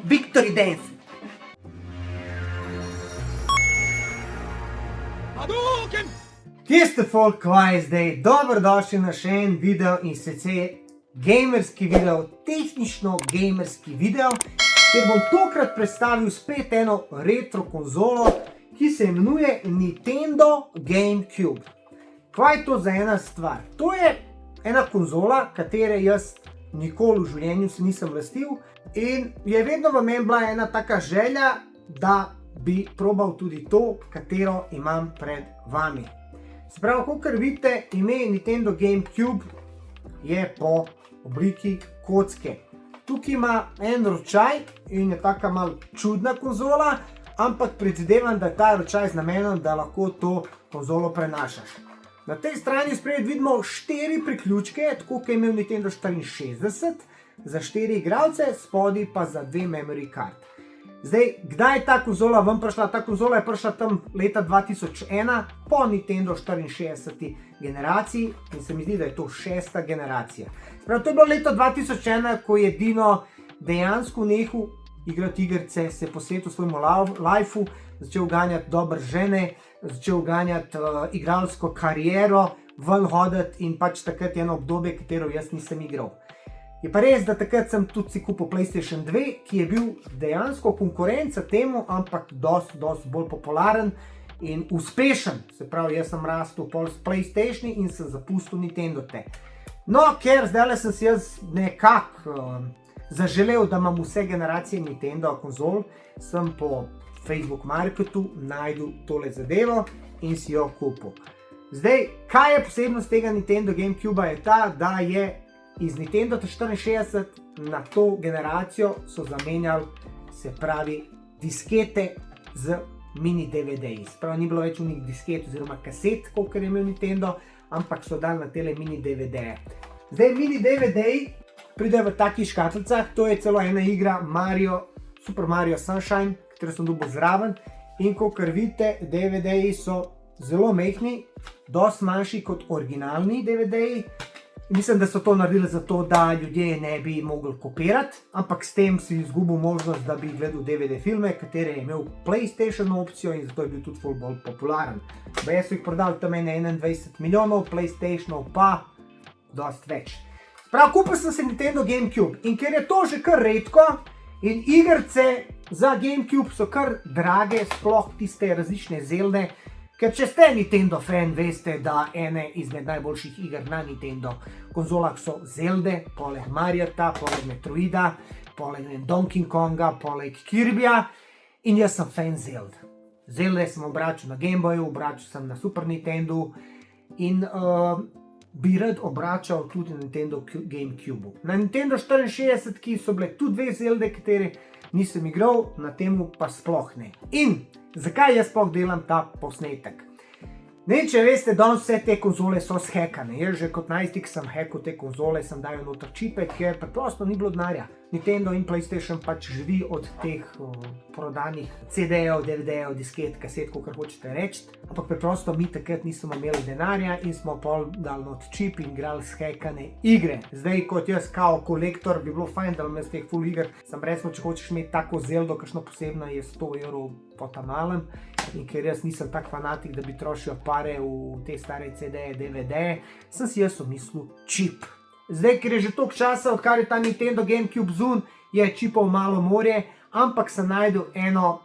Victory Dance. Kje ste folk, kva je zdaj? Dobrodošli na še en video in sicer gamerski video, tehnično gamerski video, kjer bom tokrat predstavil spet eno retro konzolo, ki se imenuje Nintendo GameCube. Kva je to za ena stvar? To je ena konzola, katere jaz nikoli v življenju se nisem lastil in je vedno v meni bila ena taka želja, da bi probal tudi to, katero imam pred vami. Se pravi, kakor vidite, ime Nintendo GameCube je po obliki kocke. Tukaj ima en ročaj in je taka malo čudna konzola, ampak predvidevam, da je ta ročaj z namenom, da lahko to konzolo prenašaš. Na tej strani spred vidimo 4 priključke, tako kot je imel Nintendo 64, za 4 igralce, spodaj pa za 2 memory card. Zdaj, kdaj je ta konzola ven prišla? Ta konzola je prišla tam leta 2001 po Nintendo 64 generaciji in se mi zdi, da je to 6. generacija. Sprav, to je bilo leto 2001, ko je Dino dejansko nehal igrati igrice, se je posvetil svojemu lifeu, začel ganjati dobre žene, začel ganjati igralsko kariero, ven hoditi in pač takrat je eno obdobje, katero jaz nisem igral. Je pa res, da takrat sem tudi si kupil PlayStation 2, ki je bil dejansko konkurenca temu, ampak dosti bolj popularen in uspešen. Se pravi, jaz sem rastel pol s PlayStationi in sem zapustil Nintendo te. No, ker zdajle sem si jaz nekako zaželel, da imam vse generacije Nintendo konzol, sem po Facebook Marketu najdel tole zadevo in si jo kupil. Zdaj, kaj je posebnost tega Nintendo GameCube-a je ta, da je iz Nintendo 64 na to generacijo so zamenjali, se pravi, diskete z mini DVD-ji. Spravi, ni bilo več unih disket oziroma kaset, kolikor je imel Nintendo, ampak so dali na tele mini DVD-je. Zdaj, mini DVD-ji pridejo v takih škatlicah, to je celo ena igra Super Mario Sunshine, katero sem dobil zraven in kolikor vidite, DVD-ji so zelo mehni, dosti manjši kot originalni DVD-ji. Mislim, da so to naredili zato, da ljudje ne bi mogli kopirati, ampak s tem si izgubil možnost, da bi gledal DVD filme, katere je imel PlayStation opcijo in zato je bil tudi ful bolj popularen. Baje so jih prodali tam 21 milijonov, PlayStationov pa dosti več. Prav, kupil sem se Nintendo GameCube in ker je to že kar redko in igrice za GameCube so kar drage, sploh tiste različne Zelde, ker če ste Nintendo fan, veste, da ene izmed najboljših iger na Nintendo konzolah so Zelde, poleg Mariota, poleg Metroida, poleg Donkey Konga, poleg Kirbyja in jaz sem fan Zeld. Zelde sem obračal na Game Boyu, obračal sem na Super Nintendo in bi rad obračal tudi na Nintendo GameCube-u. Na Nintendo 64, ki so bile tudi 2 Zelde, katere nisem igral, na temu pa sploh ne. In zakaj jaz sploh delam ta posnetek? Ne vem, če veste, danes vse te konzole so shekane. Jaz že kot najstnik sem hekal te konzole, sem dajal noter čipe, ker preprosto ni bilo denarja. Nintendo in PlayStation pač živi od teh prodanih CD-jev, DVD-jev, disket, kaset, kakor hočete reči. Ampak preprosto mi takrat nismo imeli denarja in smo pol dali noter čip in igrali shekane igre. Zdaj, kot jaz kao kolektor, bi bilo fajn, da imam jaz teh full iger. Sem recimo, če hočeš imeti tako Zeldo, kakšno posebno je 100 € po tamalem. In ker jaz nisem tak fanatik, da bi trošil pare v te stare CD-je, DVD-je, sem si jaz omislil čip. Zdaj, ker je že toliko časa, odkar je ta Nintendo GameCube zun, je čipov malo morje, ampak sem najdel eno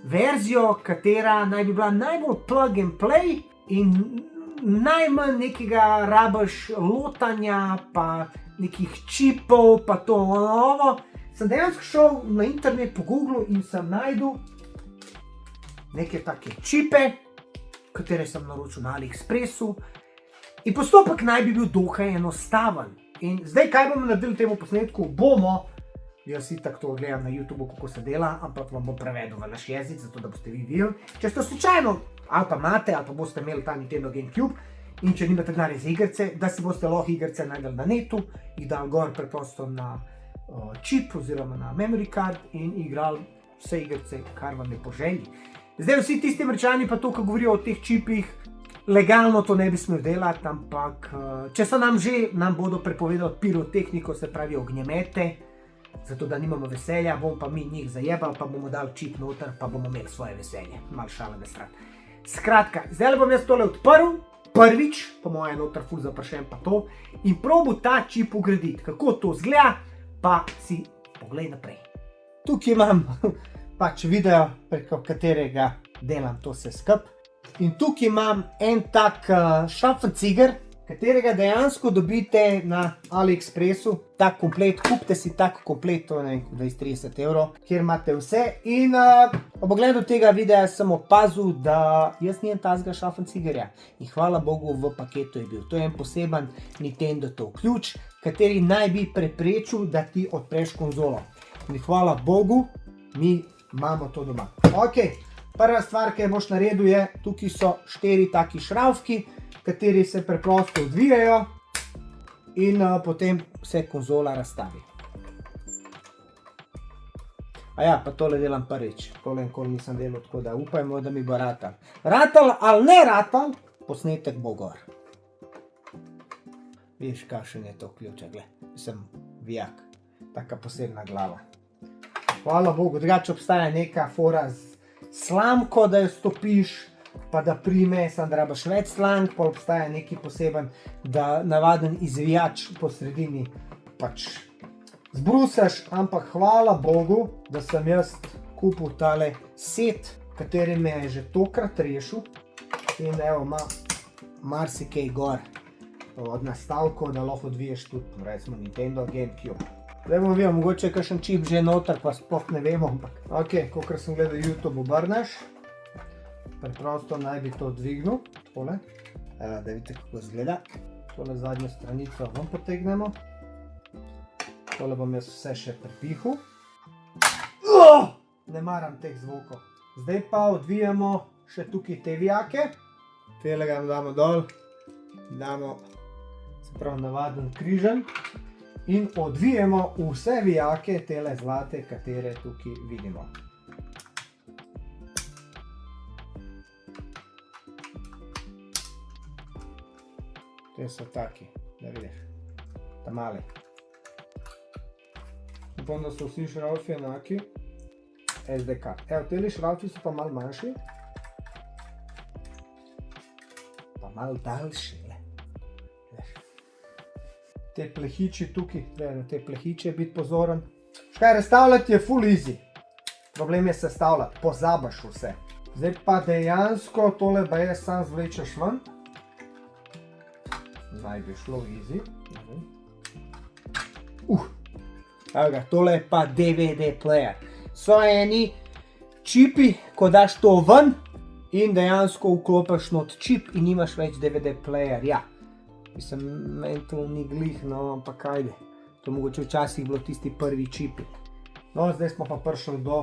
verzijo, katera naj bi bila najbolj plug and play in najmanj nekega rabiš lotanja, pa nekih čipov, pa to novo. Sem dejansko šel na internet po Google in sem najdel neke take čipe, katere sem naročil na AliExpressu in postopek naj bi bil dokaj enostaven. In zdaj, kaj bomo naredili v temu posnetku, jaz itak to gledam na YouTubeu, kako se dela, ampak vam bom prevedel v naš jezik, zato da boste vi videli. Če ste slučajno, ali pa imate, ali pa boste imeli ta Nintendo GameCube in če nimate denarja za igrice, da si boste lahko igrice najdeli na netu, jih dali gor preprosto na čip oziroma na memory card in igrali vse igrice, kar vam je po želji. Zdaj vsi tisti Američani pa to, ko govorijo o teh čipih, legalno to ne bi smeli delati, ampak če so nam že, nam bodo prepovedali pirotehniko, se pravi ognjemete, zato da nimamo veselja, bomo pa mi njih zajebali, pa bomo dali čip noter, pa bomo imeli svoje veselje. Malo šale na stran. Skratka, zdaj bom jaz tole odprl, prvič, po moje noter ful zapršen pa to, in probu ta čip ugraditi. Kako to zgleda, pa si poglej naprej. Tukaj imam pač video, preko katerega delam to vse skup. In tukaj imam en tak šrafenciger, katerega dejansko dobite na AliExpressu. Tak komplet, kupite si tak komplet, to je 20-30 evrov, kjer imate vse. In ob ogledu tega videa sem opazil, da jaz nijem tazga šrafencigerja. In hvala Bogu v paketu je bil. To je en poseben Nintendo ključ, kateri naj bi preprečil, da ti odpreš konzolo. In hvala Bogu, mi imamo to doma. Ok, prva stvar, ki boš naredil je, tukaj so 4 taki šravki, kateri se preprosto odvijajo in potem se konzola razstavi. Ja, pa tole delam prvič. Tole nikoli nisem delal, tako da upajmo, da mi bo ratal. Ratal ali ne ratal, posnetek bo gor. Vidiš, kakšen je to ključ, gled. Sem vijak. Taka posebna glava. Hvala Bogu, drugače obstaja neka fora z slamko, da jo stopiš, pa da prime, sam da rabaš več slank, pa obstaja neki poseben, da navaden izvijač po sredini pač zbrusaš, ampak hvala Bogu, da sem jaz kupil tale set, kateri me je že tokrat rešil in evo ima marsikaj gor od nastavkov, da lahko odviješ tudi recimo Nintendo GameCube. Zdaj bomo videli, mogoče je kakšen čip že noter, pa sploh ne vemo, ampak ok, kakor sem gledal YouTube, obrneš. Preprosto naj bi to dvignil, tole. Da vidite, kako izgleda. Tole zadnjo stranico vam potegnemo. Tole bom jaz vse še pripihal. Ne maram teh zvokov. Zdaj pa odvijamo še tukaj te vijake. Tele ga damo dol. Damo, se pravi, navaden križen. In odvijemo vse vijake, tele zlate, katere tukaj vidimo. Te so taki, da vidiš, ta mali. Upam, da so vsi šravfi enaki. SDK. Evo, teli šravfi so pa malo manjši. Pa malo daljši. Te plehiči tukaj, treba na te plehiče biti pozoren. Škaj, razstavljati je full easy. Problem je sestavljati, pozabaš vse. Zdaj pa dejansko tole baje sam zvlečeš ven. Naj bi šlo easy. Evo ga, tole je pa DVD player. So eni čipi, ko daš to ven in dejansko vklopiš not čip in nimaš več DVD player. Ja. Mislim, meni to ni glih, no, ampak ajde. To mogoče včasih bilo tisti prvi čipi. No, zdaj smo pa prišli do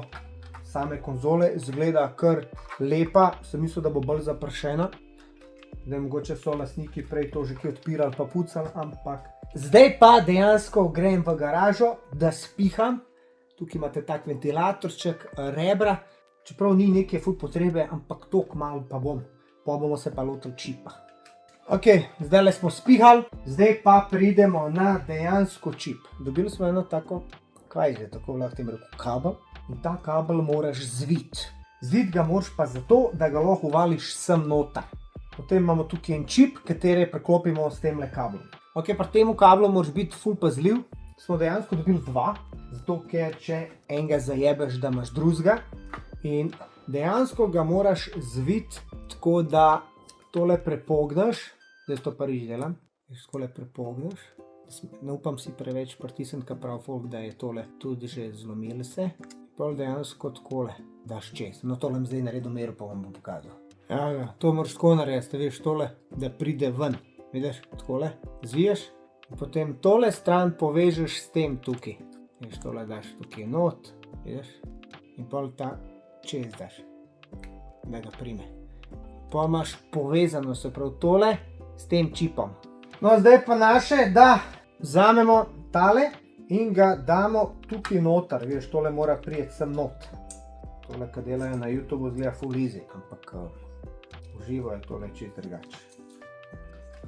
same konzole. Zgleda kar lepa. Sem mislil, da bo bolj zapršena. Zdaj mogoče so lastniki prej to že kaj odpirali pa pucali, ampak... Zdaj pa dejansko grem v garažo, da spiham. Tukaj imate tak ventilatorček, rebra. Čeprav ni neke ful potrebe, ampak tok malo pa bom. Pa bomo se pa lotili čipa. Ok, zdaj smo spihali, zdaj pa pridemo na dejansko čip. Dobili smo eno tako, kaj je tako lahko tem rekel, kabel. In ta kabel moraš zviti. Zviti ga moraš pa zato, da ga lahko uvališ sem noter. Potem imamo tukaj en čip, katere preklopimo s temle kablom. Ok, pri temu kablu moraš biti ful pazljiv. Smo dejansko dobili 2, zato ker če enega zajebeš, da imaš drugega. In dejansko ga moraš zviti tako, da tole prepogneš. Zdaj to prvič delam, skole prepogneš. Ne upam si preveč pritisniti, ka prav folk, da je tole tudi že zlomilo se. Pol dejansko takole daš čez. No tole zdaj naredil meru, pa vam bom pokazal. Ja, to moraš tako narediti, vidiš tole, da pride ven. Vidiš, takole, zviješ. In potem tole stran povežeš s tem tukaj. Vidiš, tole daš tukaj not, vidiš. In pol ta čez daš, da ga prime. Pa imaš povezano, se prav tole, s tem čipom. No, zdaj pa naše, da vzamemo tale in ga damo tukaj noter. Vidiš, tole mora prijeti sem not. Tole, kad delajo na YouTube, zgleda full easy, ampak v živo je tole čist drugače.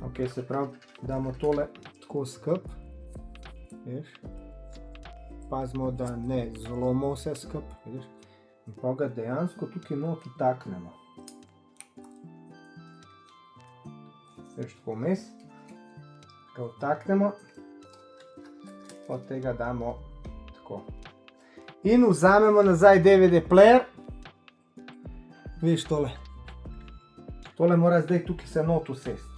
Ok, se pravi, damo tole tako skup. Vidiš? pazimo, da ne zlomo vse skup, vidiš, in pa ga dejansko tukaj not utaknemo. Veš, tako vmes, ga utaknemo, od tega damo tako. In vzamemo nazaj DVD player, vidiš tole. Tole mora zdaj tukaj se not usesti.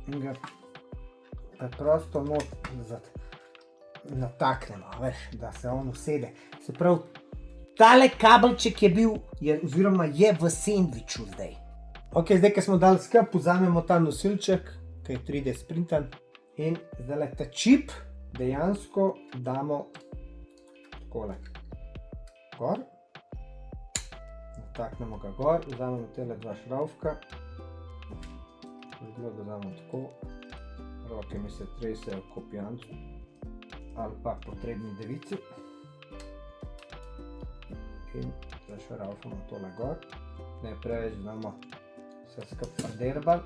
In ga preprosto not nataknemo, veš, da se on usede. Se pravi, tale kabelček je bil, oziroma je v sendviču zdaj. Ok, zdaj, ko smo dali skup, vzamemo ta nosilček, ki je 3D sprintan, in zdaj ta čip dejansko damo takole gor. Nataknemo ga gor, vzamemo tele dva šravfka, zelo da damo tako, roke mi se tresejo ko pijancu ali pa potrebni devici. In zašravfamo tole gor, ne preveč damo vse skup paderbal.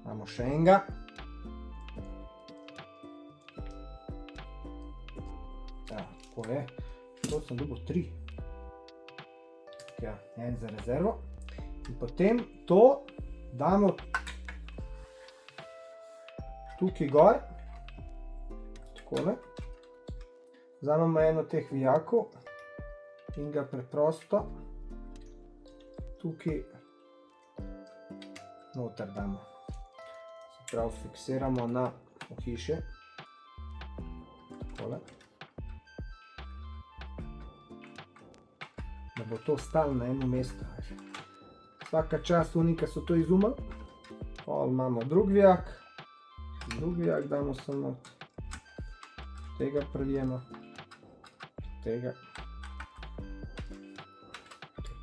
Imamo še enega. Ja, tako je, to sem dobil 3. Ja, en za rezervo. In potem to damo tukaj gor, takole. Vzamemo eno teh vijakov in ga preprosto tukaj noter damo. Se pravi, fiksiramo na ohišje, takole. Da bo to stalo na eno mesto. Vsaka čast oni, ki so to izumili. Pol imamo drug vijak damo samo, tega prelijemo, tega.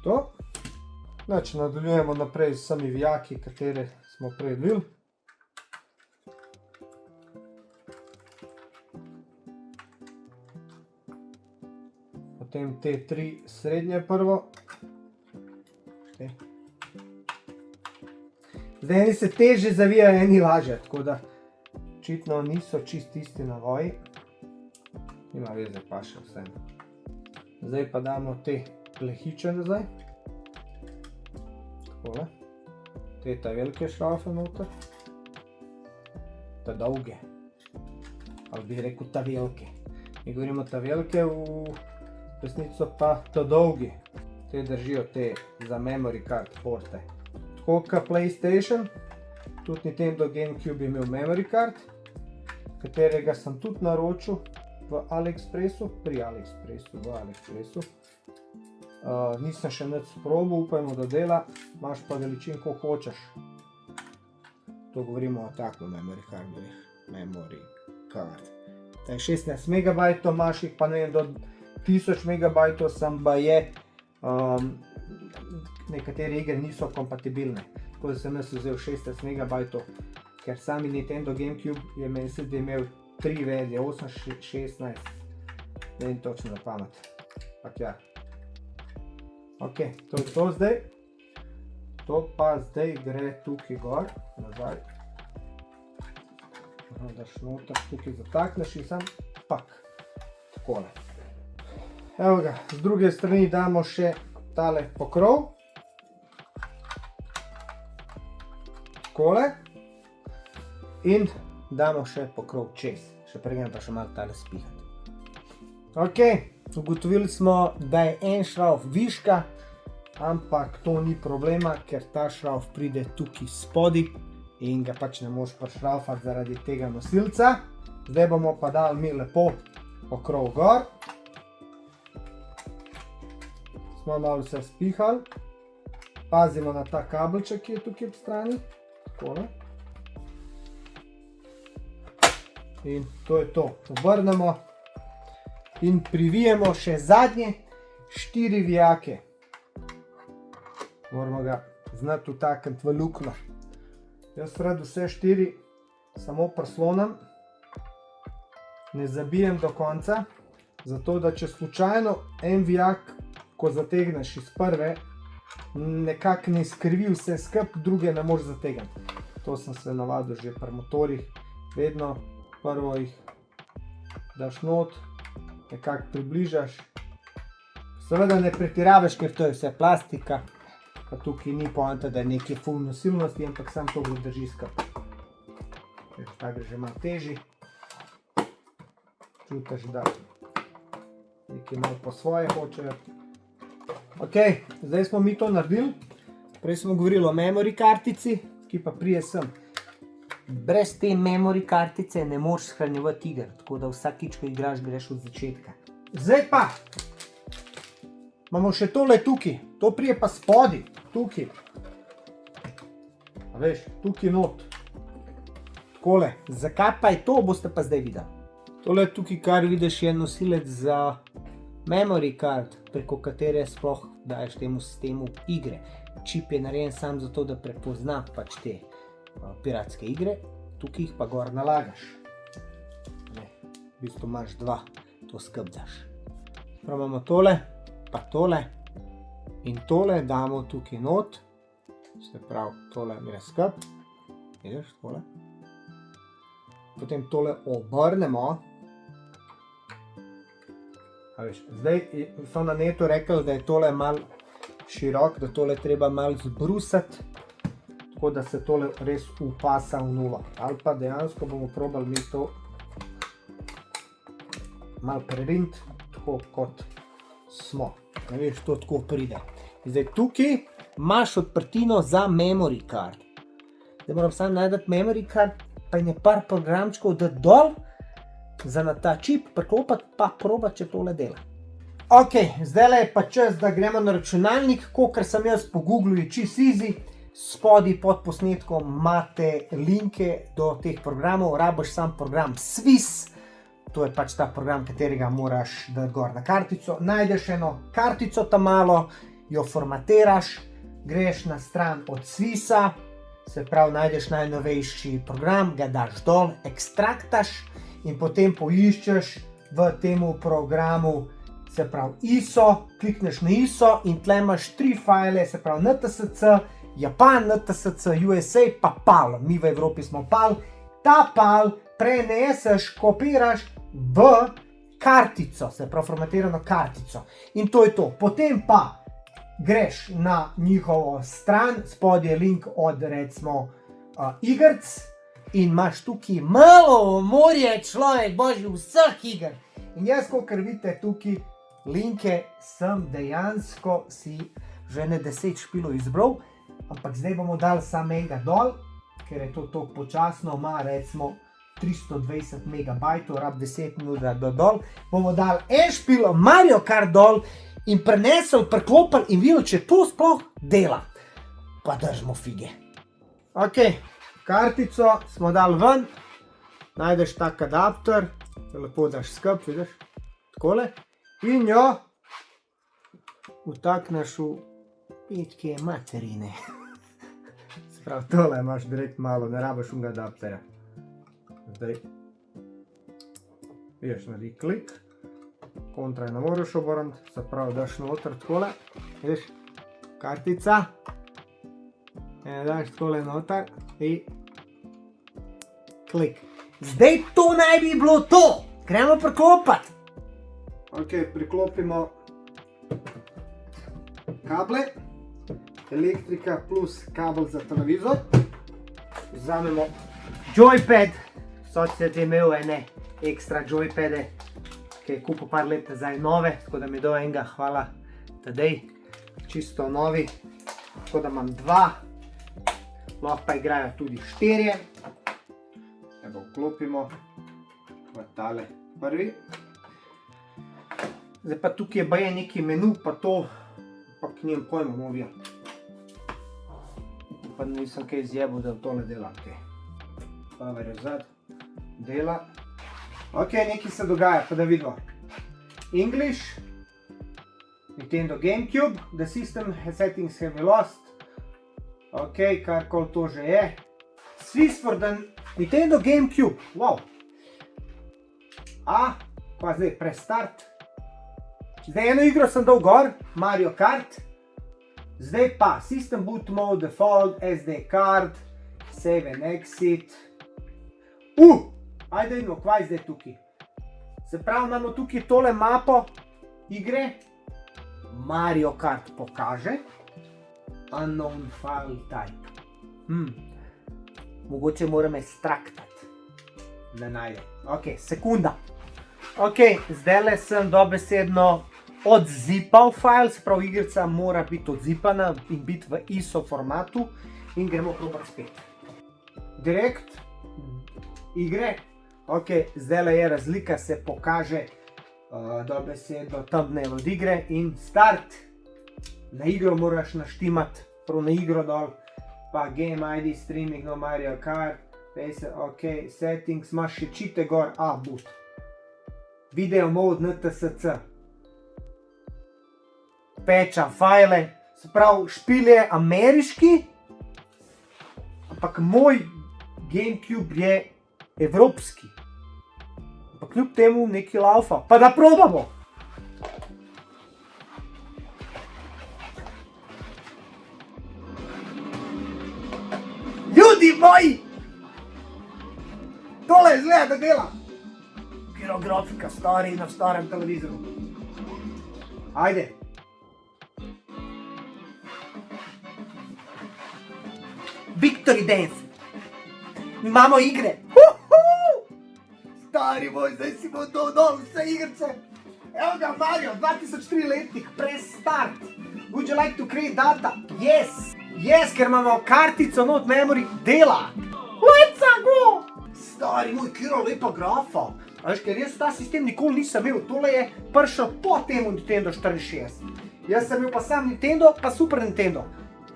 To. Znači, nadaljujemo naprej s vsemi vijaki, katere smo prej odvili. Potem te 3 srednje prvo. Zdaj eni se teže zavijajo, eni lažje, tako da očitno niso čist isti navoji. Nima veze, pa še vse. Zdaj pa damo te plehiče nazaj. Takole. Te ta velike šraufe noter. Ta dolge. Ali bi rekel ta velike. Mi govorimo ta velike, v resnico pa ta dolgi. Te držijo te za memory card porte. Tako kot PlayStation, tudi Nintendo GameCube je imel memory card, katerega sem tudi naročil v AliExpressu, v AliExpressu. Nisem še nič sprobal, upajmo, da dela, imaš pa veličin, ko hočeš. To govorimo o takem memory card. 16 MB imaš jih, pa ne vem, do 1000 MB sem pa je, nekatere igre niso kompatibilne. Tako da sem jaz vzel 16 MB, ker sami Nintendo GameCube je mislim, da je imel 3 verzije, 8, 16, ne vem točno na pamet. Pak ja. Ok, to je to zdaj. To pa zdaj gre tukaj gor, nazaj. Daš noter, tukaj zatakneš in sam pak. Takole. Evo ga, z druge strani damo še tale pokrov. Takole. In damo še pokrov čez. Še prej pa še malo tale spihati. Ok, ugotovili smo, da je en šravf viška, ampak to ni problema, ker ta šravf pride tukaj spodaj in ga pač ne moš prišravfati zaradi tega nosilca. Zdaj bomo pa dali mi lepo pokrov gor. Smo malo vse spihali. Pazimo na ta kabelček, ki je tukaj ob strani. Takole. In to je to. Obrnemo in privijemo še zadnje 4 vijake. Moramo ga znati utakniti v luknjo. Jaz rad vse 4 samo prislonam, ne zabijem do konca, zato da če slučajno en vijak, ko zategneš iz prve, nekako ne skrivi vse skup, druge ne moreš zategniti. To sem se navadil že pri motorjih. Vedno prvo jih daš not, nekako približaš. Seveda ne pretiravaš, ker to je vse plastika. Pa tukaj ni poanta, da je nekaj ful nosilnosti, ampak sam to drži skupaj. Ta gre že malo težji. Čutiš, da nekaj malo po svoje hočejo. Ok, zdaj smo mi to naredili. Prej smo govorili o memory kartici, ki pa prije sem. Brez te memory kartice ne moreš shranjevati iger, tako da vsakič, ko igraš, greš od začetka. Zdaj pa imamo še tole tukaj, to prije pa spodi, tukaj. A veš, tukaj not. Takole, zakaj pa je to, boste pa zdaj videli. Tole tukaj, kar vidiš, je nosilec za memory card, preko katere sploh daješ temu sistemu igre. Čip je narejen sam zato, da prepozna pač te piratske igre, tukaj jih pa gor nalagaš. V bistvu imaš dva, to skup daš. Prav imamo tole, pa tole in tole damo tukaj not, se pravi tole gre skup, vidiš tole. Potem tole obrnemo. A veš, zdaj so na netu rekli, da je tole malo širok, da tole treba malo zbrusati, tako da se tole res upasa v nulo. Ali pa dejansko bomo probali mi to malo preriniti, tako kot smo. Ne veš, to tako pride. Zdaj tukaj imaš odprtino za memory card. Zdaj moram sam najdati memory card, pa je par programčkov dati dol, za na ta čip priklopiti, pa probati, če tole dela. Ok, zdaj je pa čas, da gremo na računalnik, kakor sem jaz po Googlu, je čisto easy. Spodaj pod posnetkom imate linke do teh programov, rabiš sam program Swiss, to je pač ta program, katerega moraš dati gor na kartico. Najdeš eno kartico tam malo, jo formatiraš, greš na stran od Swissa, se pravi najdeš najnovejši program, ga daš dol, ekstraktaš in potem poiščeš v temu programu, se pravi ISO, klikneš na ISO in tle imaš 3 file, se pravi NTSC, Japan, NTSC, USA, pa PAL. Mi v Evropi smo PAL. Ta PAL preneseš, kopiraš v kartico, se pravi formatirano kartico. In to je to. Potem pa greš na njihovo stran, spodaj je link od recimo igrc in imaš tukaj malo morje človek, božji, vseh iger. In jaz, kakor vidite tukaj, linke sem dejansko si že ne 10 špilov izbral, ampak zdaj bomo dali samo enega dol, ker je to toliko počasno, ima recimo 320 MB, rab 10 minut da dol, bomo dali en špilo Mario Kart dol in prenesel, preklopil in videl, če to sploh dela. Pa držimo fige. Ok, kartico smo dali ven, najdeš tak adapter, lepo daš skup, vidiš, takole, in jo vtakneš v petke materine. Sprav, tole imaš direkt malo, ne rabiš unga adapterja. Zdaj, vidiš, naredi klik, kontra je ne moraš obrniti, se pravi, daš noter takole, vidiš, kartica, in daš takole noter in klik. Zdaj to naj bi bilo to, gremo priklopati. Ok, priklopimo kable, elektrika plus kabel za televizor, vzamemo joypad, socijat je imel ene ekstra joypade, ki je kupil par let nazaj nove, tako da mi do enega, hvala Tadej, čisto novi, tako da imam 2, lahko pa igrajo tudi 4. Evo, vklopimo v tale prvi. Zdaj pa tukaj je baje neki menu, pa to, pa k njem pojmo novija. Pa nisem kaj izjebil, da tole dela. Power je vzad, dela. Ok, nekaj se dogaja, pa da vidimo. English, Nintendo GameCube, the system settings have been lost. Ok, karkoli to že je. Swiss for the Nintendo GameCube, wow. Pa zdaj prestart. Zdaj eno igro sem dal gor, Mario Kart. Zdaj pa System Boot Mode, Default, SD card, Save and exit. Ajde vidimo, kva je zdaj tukaj. Se pravi, imamo tukaj tole mapo igre. Mario Kart pokaže. Unknown file type. Mogoče moram ekstraktati. Ne najdem. Ok, sekunda. Ok, zdajle sem dobesedno odzipal file, se pravi, igrica mora biti odzipana in biti v ISO formatu in gremo probat spet. Direkt, igre, ok, zdajle je razlika, se pokaže dobesedno thumbnail od igre in start. Na igro moraš naštimati, prav na igro dol, pa Game ID, Streaming, no Mario Kart, ok, Settings, imaš še čite gor, boot. Video mode NTSC. Pečam file, se pravi, špil je ameriški, ampak moj GameCube je evropski. Pa kljub temu neki laufa, pa da probamo! Ljudi moji! Tole izgleda, da dela! Kjero grafika stari na starem televizoru. Ajde! Victory Dance! Imamo igre! Stari moj, zdaj si bo dol vse igrice! Evo ga Mario, 2003 letnik, press start! Would you like to create data? Yes! Yes, ker imamo kartico not memory, dela! Let's go! Stari moj, kjero lepa grafa! Veš, ker jaz ta sistem nikoli nisem imel, tole je prišel po temu Nintendo 64. Jaz sem imel pa sam Nintendo, pa Super Nintendo.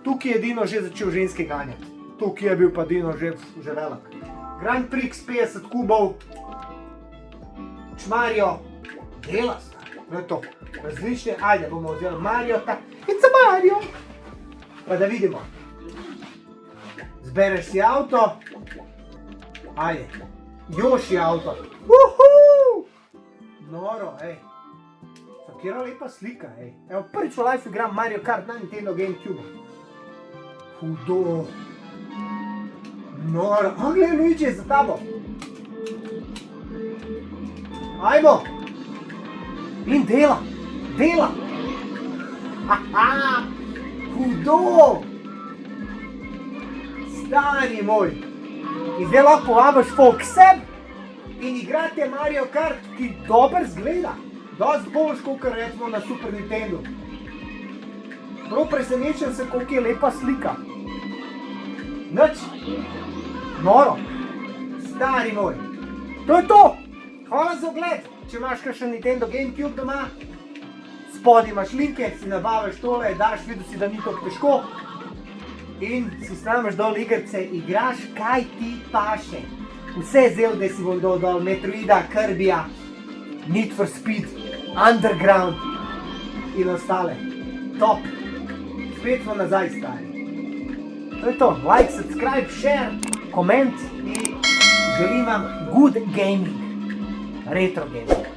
Tukaj je Dino že začel ženske ganjati. Tukaj je bil pa Dino že velik. Grand Prix 50 kubov. Mario. Dela, stari. To je to. Različne, ajde, bomo vzeli Mario, it's a Mario. Pa da vidimo. Zbereš si avto. Ajde. Yoshi avto. Noro, ej. Kjera lepa slika, ej. Evo, prvič v life igram Mario Kart na Nintendo GameCube. Hudo. Noro. Glej, Luigi je za tabo. Ajmo. In dela. Dela. Hudo. Stari moj. In zdaj lahko povabiš folk seb in igrate Mario Kart, ki dober zgleda. Dost boljš, kakor recimo na Super Nintendo. Prav presenečen sem, koliko je lepa slika. Nič. Noro. Stari moj. To je to. Hvala za ogled. Če imaš kakšen Nintendo GameCube doma, spodaj imaš linke, si nabaviš tole, daš, videl si, da ni tako težko. In si snameš dol igrice, igraš, kaj ti paše. Vse Zelda si bom dol, Metroida, Kirbyja, Need for Speed, Underground in ostale. Top. Spet smo nazaj, stari. To je to. Like, subscribe, share, koment in želim vam good gaming. Retro gaming.